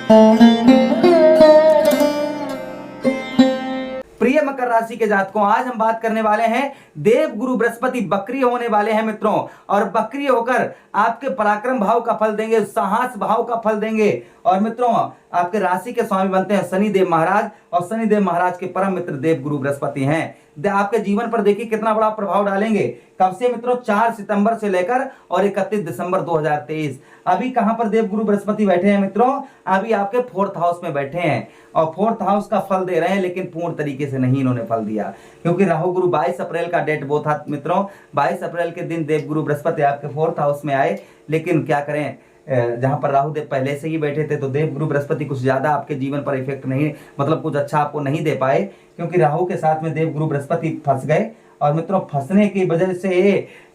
प्रिय मकर राशि के जातकों, आज हम बात करने वाले हैं देव गुरु बृहस्पति बक्रिय होने वाले हैं मित्रों, और बक्रिय होकर आपके पराक्रम भाव का फल देंगे, साहस भाव का फल देंगे। और मित्रों, आपके राशि के स्वामी बनते हैं शनिदेव महाराज, और शनिदेव महाराज के परम मित्र देव गुरु बृहस्पति हैं। आपके जीवन पर देखिए कितना बड़ा प्रभाव डालेंगे। कब से मित्रों? 4 सितंबर से लेकर और 31 दिसंबर 2023। अभी कहां पर देव गुरु बृहस्पति बैठे हैं मित्रों? अभी आपके 4th हाउस में बैठे हैं, और 4th हाउस का फल दे रहे हैं, लेकिन पूर्ण तरीके से नहीं इन्होंने फल दिया, क्योंकि राहु गुरु 22 अप्रैल का डेट वो था मित्रों। 22 अप्रैल के दिन देव गुरु बृहस्पति आपके 4th हाउस में आए, लेकिन क्या करें, जहां पर राहु देव पहले से ही बैठे थे, तो देव गुरु बृहस्पति कुछ ज्यादा आपके जीवन पर इफेक्ट नहीं, मतलब कुछ अच्छा आपको नहीं दे पाए, क्योंकि राहु के साथ में देव गुरु बृहस्पति फंस गए। और मित्रों, फंसने की वजह से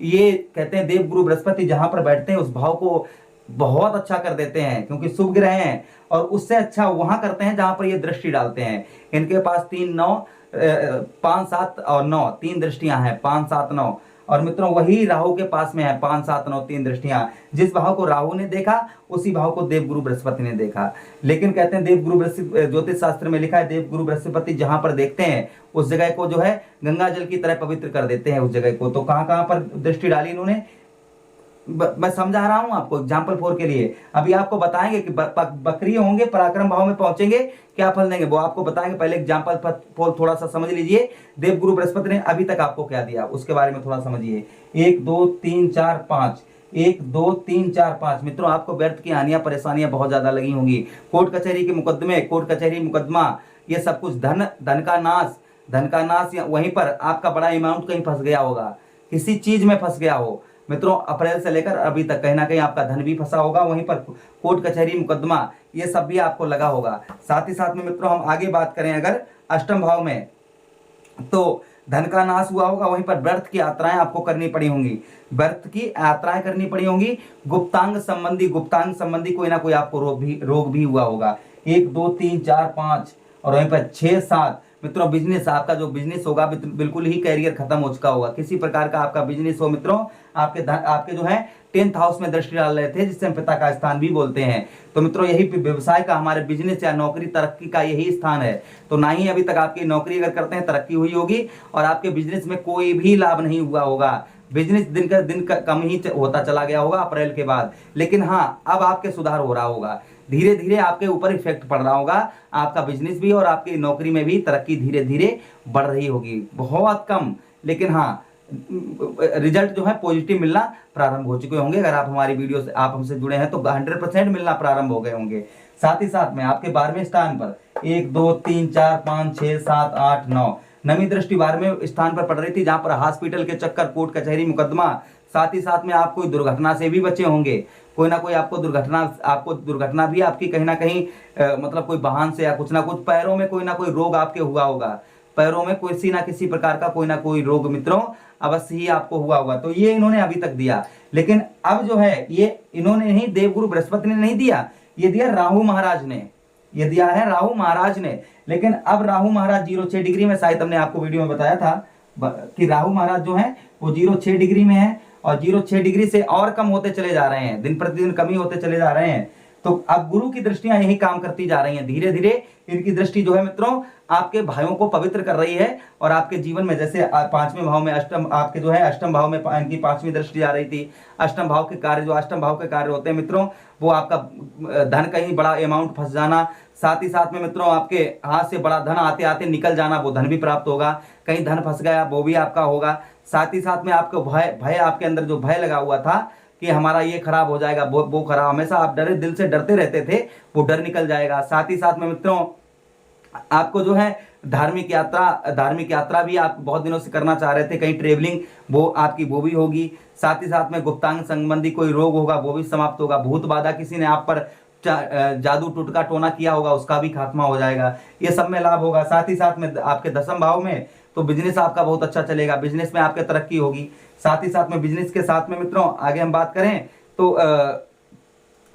ये कहते हैं देव गुरु बृहस्पति जहां पर बैठते हैं उस भाव को बहुत अच्छा कर देते हैं, क्योंकि शुभ ग्रह हैं, और उससे अच्छा वहां करते हैं जहां पर ये दृष्टि डालते हैं। इनके पास 3, 9, 5, 7 और 9 3 दृष्टियां हैं, 5, 7, 9। और मित्रों, वही राहु के पास में है 5, 7, 9 3 दृष्टियां। जिस भाव को राहु ने देखा उसी भाव को देव गुरु बृहस्पति ने देखा। लेकिन कहते हैं देव गुरु बृहस्पति, ज्योतिष शास्त्र में लिखा है, देव गुरु बृहस्पति जहां पर देखते हैं उस जगह को जो है गंगा जल की तरह पवित्र कर देते हैं उस जगह को। तो कहां कहां पर दृष्टि डाली इन्होंने, मैं समझा रहा हूं आपको एग्जाम्पल 4 के लिए। अभी आपको बताएंगे कि बकरी होंगे, पराक्रम भाव में पहुंचेंगे, क्या फल देंगे वो आपको बताएंगे। पहले एग्जाम्पल 4 थोड़ा सा समझ लीजिए, देव गुरु बृहस्पति ने अभी तक आपको क्या दिया उसके बारे में थोड़ा समझिए। 1 2 3 4 5, 1 2 3 4 5। मित्रों, आपको व्यर्थ की हानियां परेशानियां बहुत ज्यादा लगी होंगी, कोर्ट कचहरी के मुकदमे, कोर्ट कचहरी मुकदमा, ये सब कुछ, धन का नाश, या वहीं पर आपका बड़ा अमाउंट कहीं फंस गया होगा, किसी चीज में फंस गया हो मित्रों। अप्रैल से लेकर अभी तक कहीं ना कहीं आपका धन भी फंसा होगा, वहीं पर कोर्ट कचहरी मुकदमा ये सब भी आपको लगा होगा। साथ ही साथ में मित्रों, हम आगे बात करें अगर अष्टम भाव में, तो धन का नाश हुआ होगा, वहीं पर व्यर्थ की यात्राएं आपको करनी पड़ी होंगी, व्यर्थ की यात्राएं करनी पड़ी होंगी। गुप्तांग संबंधी कोई ना कोई आपको रोग भी हुआ होगा। 1 2 3 4 5 और वहीं पर 6 7। मित्रों, बिजनेस, आपका जो बिजनेस होगा बिल्कुल ही कैरियर खत्म हो चुका होगा, किसी प्रकार का आपका बिजनेस हो मित्रों। आपके जो है 10th हाउस में दृष्टि डाल रहे थे, जिससे हम पिता का स्थान भी बोलते हैं। तो मित्रों, यही व्यवसाय का, हमारे बिजनेस या नौकरी तरक्की का यही स्थान है। तो ना ही अभी तक आपकी नौकरी अगर करते हैं तरक्की हुई होगी, और आपके बिजनेस में कोई भी लाभ नहीं हुआ होगा, बिजनेस दिन का कम ही होता चला गया होगा अप्रैल के बाद। लेकिन हाँ, अब आपके सुधार हो रहा होगा, धीरे धीरे आपके ऊपर इफेक्ट पड़ रहा होगा, आपका बिजनेस भी और आपकी नौकरी में भी तरक्की धीरे धीरे बढ़ रही होगी, बहुत कम, लेकिन हाँ रिजल्ट जो है पॉजिटिव मिलना प्रारंभ हो चुके होंगे। अगर आप हमारी वीडियो से आप हमसे जुड़े हैं तो 100% मिलना प्रारंभ हो गए होंगे। साथ ही साथ में आपके 12वें स्थान पर 1 2 3 4 5 6 7 8 9 नवी दृष्टि 12वें स्थान पर पड़ रही थी, जहां पर हॉस्पिटल के चक्कर, कोर्ट कचहरी मुकदमा, साथ ही साथ में आप कोई दुर्घटना से भी बचे होंगे, कोई ना कोई आपको दुर्घटना भी आपकी कहीं ना कहीं मतलब कोई वाहन से या कुछ ना कुछ, पैरों में कोई ना कोई रोग आपके हुआ होगा, पैरों में किसी ना किसी प्रकार का कोई ना कोई रोग मित्रों अवश्य ही आपको हुआ होगा। तो ये इन्होंने अभी तक दिया, लेकिन अब जो है ये इन्होंने नहीं, देवगुरु बृहस्पति ने नहीं दिया, ये दिया राहु महाराज ने, ये दिया है राहु महाराज ने। लेकिन अब राहु महाराज 0-6 डिग्री में, शायद हमने आपको वीडियो में बताया था कि राहु महाराज जो है वो 0-6 डिग्री में है, और 0-6 डिग्री से और कम होते चले जा रहे हैं, दिन प्रतिदिन कमी होते चले जा रहे हैं। तो अब गुरु की दृष्टियां यही काम करती जा रही हैं, धीरे धीरे इनकी दृष्टि जो है मित्रों आपके भाइयों को पवित्र कर रही है, और आपके जीवन में जैसे 5वें भाव में अष्टम, आपके जो है अष्टम भाव में इनकी 5वीं दृष्टि आ रही थी। अष्टम भाव के कार्य, जो अष्टम भाव के कार्य होते हैं मित्रों, वो आपका धन कहीं बड़ा अमाउंट फंस जाना, साथ ही साथ में मित्रों आपके हाथ से बड़ा धन आते आते निकल जाना, वो धन भी प्राप्त होगा। कहीं धन फंस गया वो भी आपका होगा। साथ ही साथ में आपको भय आपके अंदर जो भय लगा हुआ था कि हमारा ये खराब हो जाएगा, वो खराब, हमेशा आप दिल से डरते रहते थे, वो डर निकल जाएगा। साथ ही साथ में मित्रों आपको जो है धार्मिक यात्रा भी आप बहुत दिनों से करना चाह रहे थे, कहीं ट्रेवलिंग, वो आपकी वो भी होगी। साथ ही साथ में गुप्तांग संबंधी कोई रोग होगा वो भी समाप्त होगा। भूत बाधा किसी ने आप पर जादू टुटका टोना किया होगा उसका भी खात्मा हो जाएगा, ये सब में लाभ होगा। साथ ही साथ में आपके 10वें भाव में तो बिजनेस आपका बहुत अच्छा चलेगा, बिजनेस में आपके तरक्की होगी। साथ ही साथ में बिजनेस के साथ में मित्रों आगे हम बात करें तो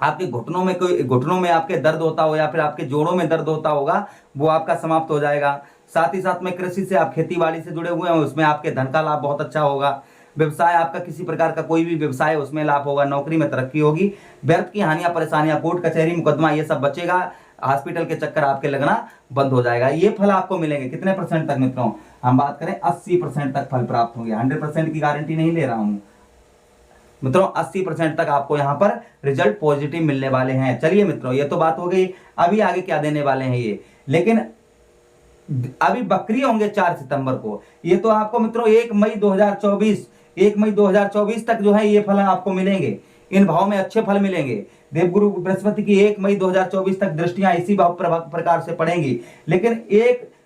आपके घुटनों में आपके दर्द होता हो, या फिर आपके जोड़ों में दर्द होता होगा, वो आपका समाप्त हो जाएगा। साथ ही साथ में कृषि से, आप खेती बाड़ी से जुड़े हुए हैं, उसमें आपके धन का लाभ बहुत अच्छा होगा। व्यवसाय आपका, किसी प्रकार का कोई भी व्यवसाय, उसमें लाभ होगा। नौकरी में तरक्की होगी। व्यर्थ की हानियां परेशानियां, कोर्ट कचहरी मुकदमा, ये सब बचेगा। हॉस्पिटल के चक्कर आपके लगना बंद हो जाएगा। ये फल आपको मिलेंगे कितने परसेंट तक मित्रों, हम बात करें 80% तक फल प्राप्त होंगे। 100% की गारंटी नहीं ले रहा हूं मित्रों, 80% तक आपको यहाँ पर रिजल्ट पॉजिटिव मिलने वाले हैं। चलिए मित्रों, ये तो बात हो गई, अभी आगे क्या देने वाले हैं ये। लेकिन अभी बकरी होंगे 4 सितंबर को, ये तो आपको मित्रों 1 मई 2024 तक जो है ये फल आपको मिलेंगे। इन भाव में अच्छे फल मिलेंगे। देवगुरु बृहस्पति की 1 मई 2024 तक दृष्टियां इसी भाव प्रकार से पड़ेंगी। लेकिन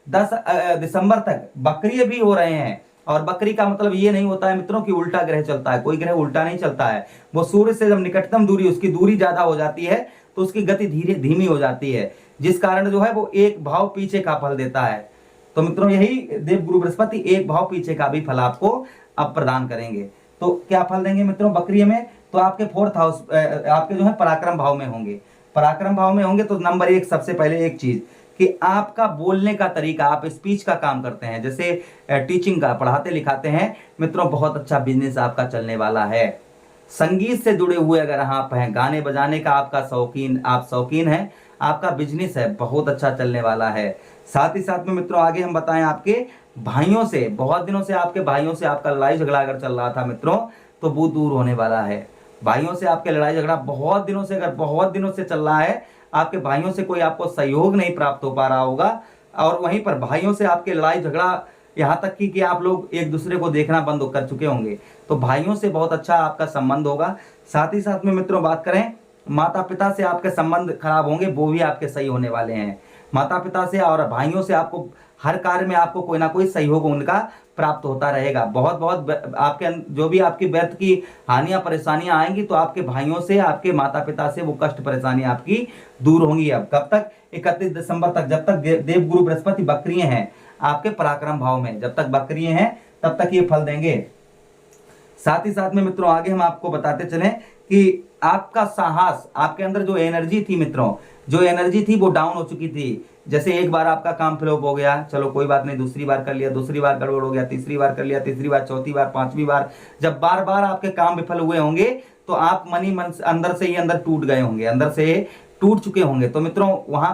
10 दिसंबर तक बकरी भी हो रहे हैं। और बकरी का मतलब ये नहीं होता है मित्रों कि उल्टा ग्रह चलता है, कोई ग्रह उल्टा नहीं चलता है। वो सूर्य से जब निकटतम दूरी, उसकी दूरी ज्यादा हो जाती है तो उसकी गति धीमी हो जाती है, जिस कारण जो है वो एक भाव पीछे का फल देता है। तो मित्रों यही देवगुरु बृहस्पति एक भाव पीछे का भी फल आपको अब प्रदान करेंगे। तो क्या फल देंगे मित्रों बकरी में, तो आपके 4th हाउस आपके जो है पराक्रम भाव में होंगे। पराक्रम भाव में होंगे तो नंबर 1 सबसे पहले एक चीज कि आपका बोलने का तरीका, आप स्पीच का काम करते हैं, जैसे टीचिंग का, पढ़ाते लिखाते हैं मित्रों, बहुत अच्छा बिजनेस आपका चलने वाला है। संगीत से जुड़े हुए अगर आप हैं, गाने बजाने का आपका आप शौकीन हैं, आपका बिजनेस है बहुत अच्छा चलने वाला है। साथ ही साथ में मित्रों आगे हम बताएं, आपके भाइयों से, बहुत दिनों से आपके भाइयों से आपका लड़ाई झगड़ा अगर चल रहा था मित्रों, तो वो दूर होने वाला है। भाइयों से आपके लड़ाई झगड़ा बहुत दिनों से, अगर बहुत दिनों से चल रहा है, आपके भाइयों से कोई आपको सहयोग नहीं प्राप्त हो पा रहा होगा, और वहीं पर भाइयों से आपके लड़ाई झगड़ा यहाँ तक कि आप लोग एक दूसरे को देखना बंद कर चुके होंगे, तो भाइयों से बहुत अच्छा आपका संबंध होगा। साथ ही साथ में मित्रों बात करें, माता पिता से आपके संबंध खराब होंगे, वो भी आपके सही होने वाले हैं। माता पिता से और भाइयों से आपको हर कार्य में आपको कोई ना कोई सहयोग उनका प्राप्त होता रहेगा। बहुत आपके जो भी आपकी व्यर्थ की हानियां परेशानियां आएंगी, तो आपके भाइयों से, आपके माता पिता से वो कष्ट परेशानी आपकी दूर होंगी। अब कब तक? 31 दिसंबर तक, जब तक देवगुरु बृहस्पति बकरिये हैं आपके पराक्रम भाव में, जब तक बकरिये हैं तब तक ये फल देंगे। साथ ही साथ में मित्रों आगे हम आपको बताते चलें कि आपका साहस, आपके अंदर जो एनर्जी थी मित्रों, जो एनर्जी थी वो डाउन हो चुकी थी। जैसे एक बार आपका काम फ्लॉप हो गया, चलो कोई बात नहीं, दूसरी बार कर लिया, दूसरी बार गड़बड़ हो गया, तीसरी बार कर लिया, तीसरी बार, चौथी बार, 5वीं बार, जब बार बार आपके काम विफल हुए होंगे, तो आप मन अंदर से ही अंदर टूट गए होंगे, अंदर से टूट चुके होंगे। तो मित्रों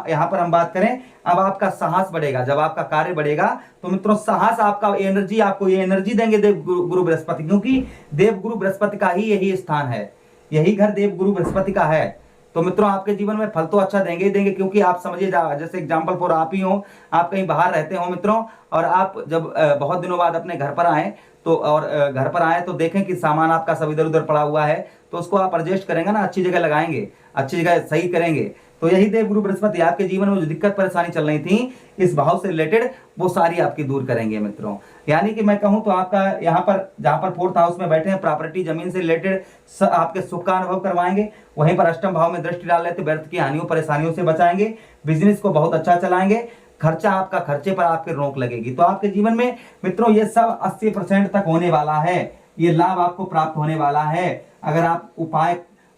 यहाँ पर हम बात करें, अब आपका साहस बढ़ेगा। जब आपका कार्य बढ़ेगा तो मित्रों साहस, आपका एनर्जी, आपको ये एनर्जी देंगे देवगुरु बृहस्पति, क्योंकि देवगुरु बृहस्पति का ही यही स्थान है, यही घर देवगुरु बृहस्पति का है। तो मित्रों आपके जीवन में फल तो अच्छा देंगे ही देंगे, क्योंकि आप समझिए, जैसे एग्जाम्पल फॉर आप ही हो, आप कहीं बाहर रहते हो मित्रों, और आप जब बहुत दिनों बाद अपने घर पर आए, तो और घर पर आए तो देखें कि सामान आपका सब इधर उधर पड़ा हुआ है, तो उसको आप एडजस्ट करेंगे ना, अच्छी जगह लगाएंगे, अच्छी जगह सही करेंगे। तो यही देवगुरु बृहस्पति आपके जीवन में जो दिक्कत परेशानी चल रही थी इस भाव से रिलेटेड, वो सारी आपकी दूर करेंगे मित्रों। यानी कि मैं कहूं तो आपका यहाँ पर, जहां पर 4th हाउस में बैठे हैं, प्रॉपर्टी जमीन से रिलेटेड आपके सुख का अनुभव करवाएंगे। वहीं पर अष्टम भाव में दृष्टि डाल लेते, व्यर्थ की हानियों परेशानियों से बचाएंगे, बिजनेस को बहुत अच्छा चलाएंगे, खर्चा आपका, खर्चे पर आपके रोक लगेगी। तो आपके जीवन में मित्रों ये सब 80% तक होने वाला है, ये लाभ आपको प्राप्त होने वाला है। अगर आप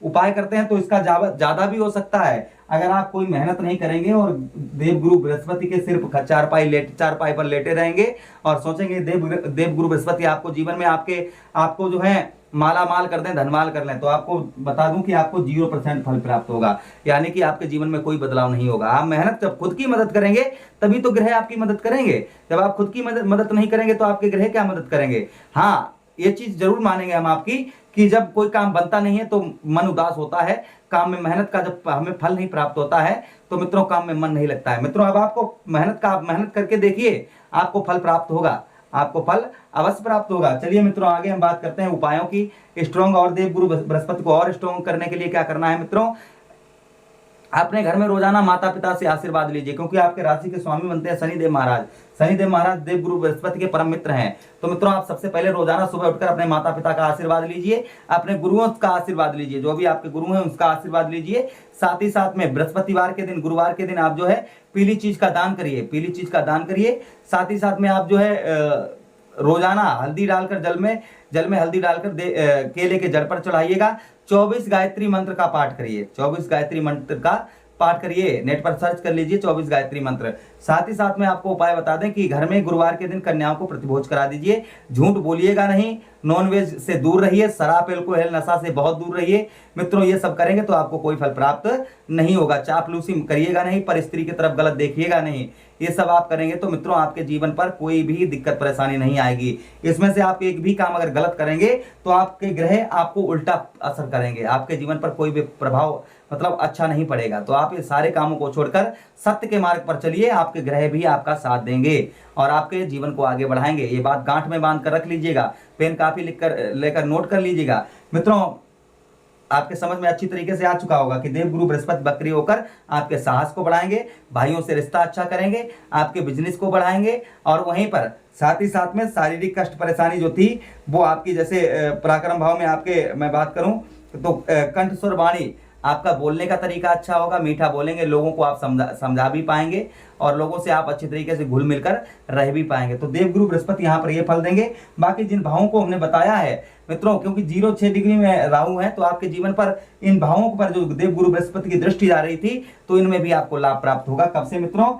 उपाय करते हैं तो इसका ज्यादा भी हो सकता है। अगर आप कोई मेहनत नहीं करेंगे और देवगुरु बृहस्पति के सिर्फ चारपाई पर लेटे रहेंगे और सोचेंगे देवगुरु बृहस्पति आपको जीवन में आपको जो है माला माल कर दें, धनमाल कर लें, तो आपको बता दूं कि आपको 0% फल प्राप्त होगा। यानी कि आपके जीवन में कोई बदलाव नहीं होगा। आप मेहनत, जब खुद की मदद करेंगे तभी तो ग्रह आपकी मदद करेंगे। जब आप खुद की मदद नहीं करेंगे तो आपके ग्रह क्या मदद करेंगे। हाँ, ये चीज जरूर मानेंगे हम आपकी कि जब कोई काम बनता नहीं है तो मन उदास होता है। काम में मेहनत का जब हमें फल नहीं प्राप्त होता है तो मित्रों काम में मन नहीं लगता है। मित्रों अब आपको मेहनत करके देखिए, आपको फल प्राप्त होगा, आपको फल अवश्य प्राप्त होगा। चलिए मित्रों आगे हम बात करते हैं उपायों की। स्ट्रॉन्ग और देवगुरु बृहस्पति को और स्ट्रॉन्ग करने के लिए क्या करना है मित्रों, अपने घर में रोजाना माता पिता से आशीर्वाद लीजिए, क्योंकि आपके राशि के स्वामी बनते हैं शनिदेव महाराज। शनिदेव महाराज देवगुरु बृहस्पति के परम मित्र हैं। तो मित्रों आप सबसे पहले रोजाना सुबह उठकर अपने माता पिता का आशीर्वाद लीजिए, अपने गुरुओं का आशीर्वाद लीजिए, जो भी आपके गुरु हैं उसका आशीर्वाद लीजिए। साथ ही साथ में बृहस्पतिवार के दिन, गुरुवार के दिन आप जो है पीली चीज का दान करिए, पीली चीज का दान करिए। साथ ही साथ में आप जो है रोजाना हल्दी डालकर जल में हल्दी डालकर केले के जड़ पर चढ़ाइएगा। 24 गायत्री मंत्र का पाठ करिए, 24 गायत्री मंत्र का पाठ करिए। नेट पर सर्च कर लीजिए 24 गायत्री मंत्र। साथ ही साथ में आपको उपाय बता दें कि घर में गुरुवार के दिन कन्याओं को प्रतिभोज करा दीजिए। झूठ बोलिएगा नहीं, नॉनवेज से दूर रहिए, शराब एल्कोहल नशा से बहुत दूर रहिए मित्रों। ये सब करेंगे तो आपको कोई फल प्राप्त नहीं होगा। चापलूसी करिएगा नहीं, पर स्त्री की तरफ गलत देखिएगा नहीं। ये सब आप करेंगे तो मित्रों आपके जीवन पर कोई भी दिक्कत परेशानी नहीं आएगी। इसमें से आप एक भी काम अगर गलत करेंगे तो आपके ग्रह आपको उल्टा असर करेंगे, आपके जीवन पर कोई भी प्रभाव मतलब अच्छा नहीं पड़ेगा। तो आप ये सारे कामों को छोड़कर सत्य के मार्ग पर चलिए, आपके ग्रह भी आपका साथ देंगे और आपके जीवन को आगे बढ़ाएंगे। ये बात गांठ में बांध कर रख लीजिएगा, पेन कापी लिखकर लेकर नोट कर लीजिएगा मित्रों। आपके समझ में अच्छी तरीके से आ चुका होगा कि देवगुरु बृहस्पति बक्रिय होकर आपके साहस को बढ़ाएंगे, भाइयों से रिश्ता अच्छा करेंगे, आपके बिजनेस को बढ़ाएंगे और वहीं पर साथ ही साथ में शारीरिक कष्ट परेशानी जो थी वो आपकी, जैसे पराक्रम भाव में आपके मैं बात करूं तो कंठ स्वर वाणी, आपका बोलने का तरीका अच्छा होगा, मीठा बोलेंगे, लोगों को आप समझा भी पाएंगे और लोगों से आप अच्छी तरीके से घुल मिलकर रह भी पाएंगे। तो देवगुरु बृहस्पति यहाँ पर ये फल देंगे। बाकी जिन भावों को हमने बताया है मित्रों, क्योंकि 0-6 डिग्री में राहु है तो आपके जीवन पर इन भावों पर जो देवगुरु बृहस्पति की दृष्टि जा रही थी तो इनमें भी आपको लाभ प्राप्त होगा। कब से मित्रों?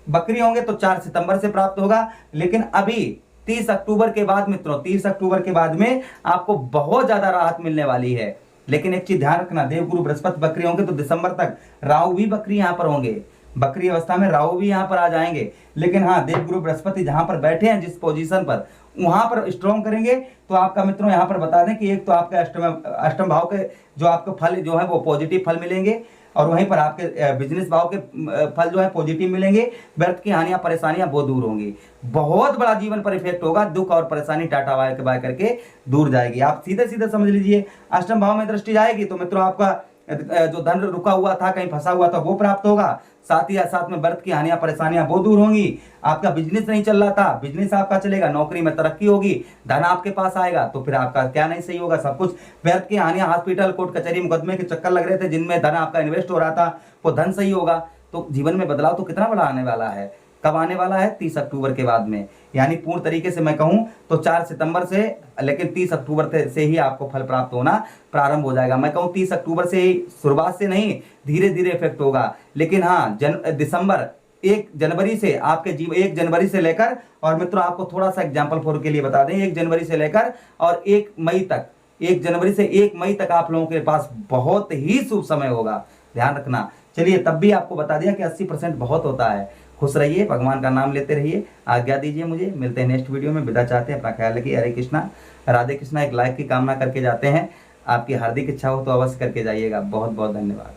बकरी होंगे तो 4 सितंबर से प्राप्त होगा, लेकिन अभी 30 अक्टूबर के बाद मित्रों, 30 अक्टूबर के बाद में आपको बहुत ज्यादा राहत मिलने वाली है। लेकिन एक चीज ध्यान रखना, देवगुरु बृहस्पति बकरी होंगे तो दिसंबर तक राहु भी बकरी यहां पर होंगे, बकरी अवस्था में राहु भी यहां पर आ जाएंगे। लेकिन हाँ, देवगुरु बृहस्पति जहां पर बैठे हैं जिस पोजीशन पर, वहां पर स्ट्रॉन्ग करेंगे तो आपका मित्रों यहां पर बता दें कि एक तो आपके अष्टम भाव के जो आपको फल जो है वो पॉजिटिव फल मिलेंगे और वहीं पर आपके बिजनेस भाव के फल जो है पॉजिटिव मिलेंगे। व्यर्थ की हानियां परेशानियां बहुत दूर होंगी, बहुत बड़ा जीवन पर इफेक्ट होगा, दुख और परेशानी टाटा बाय करके दूर जाएगी। आप सीधे सीधे समझ लीजिए, अष्टम भाव में दृष्टि जाएगी तो मित्रों आपका जो धन रुका हुआ था, कहीं फंसा हुआ था, वो प्राप्त होगा। साथ ही साथ में व्यर्थ की हानियां परेशानियां बहुत दूर होंगी। आपका बिजनेस नहीं चल रहा था, बिजनेस आपका चलेगा, नौकरी में तरक्की होगी, धन आपके पास आएगा, तो फिर आपका क्या नहीं सही होगा, सब कुछ। व्यर्थ की हानियां, हॉस्पिटल, कोर्ट कचहरी, मुकदमे के चक्कर लग रहे थे जिनमें धन आपका इन्वेस्ट हो रहा था, वो धन सही होगा। तो जीवन में बदलाव तो कितना बड़ा आने वाला है। कब आने वाला है? 30 अक्टूबर के बाद में, यानी पूर्ण तरीके से मैं कहूं तो 4 सितंबर से, लेकिन 30 अक्टूबर से ही आपको फल प्राप्त होना प्रारंभ हो जाएगा। मैं कहूं 30 अक्टूबर से ही, शुरुआत से नहीं, धीरे धीरे इफेक्ट होगा। लेकिन हाँ, दिसंबर 1 जनवरी से आपके जीवन, 1 जनवरी से लेकर, और मित्रों आपको थोड़ा सा एग्जाम्पल फॉर के लिए बता दें, 1 जनवरी से लेकर और 1 मई तक, 1 जनवरी से 1 मई तक आप लोगों के पास बहुत ही शुभ समय होगा, ध्यान रखना। चलिए, तब भी आपको बता दिया कि 80% बहुत होता है। खुश रहिए, भगवान का नाम लेते रहिए। आज्ञा दीजिए मुझे, मिलते हैं नेक्स्ट वीडियो में। विदा चाहते हैं, अपना ख्याल रखिए। हरे कृष्णा, राधे कृष्णा। एक लाइक की कामना करके जाते हैं। आपकी हार्दिक इच्छा हो तो अवश्य करके जाइएगा। बहुत बहुत धन्यवाद।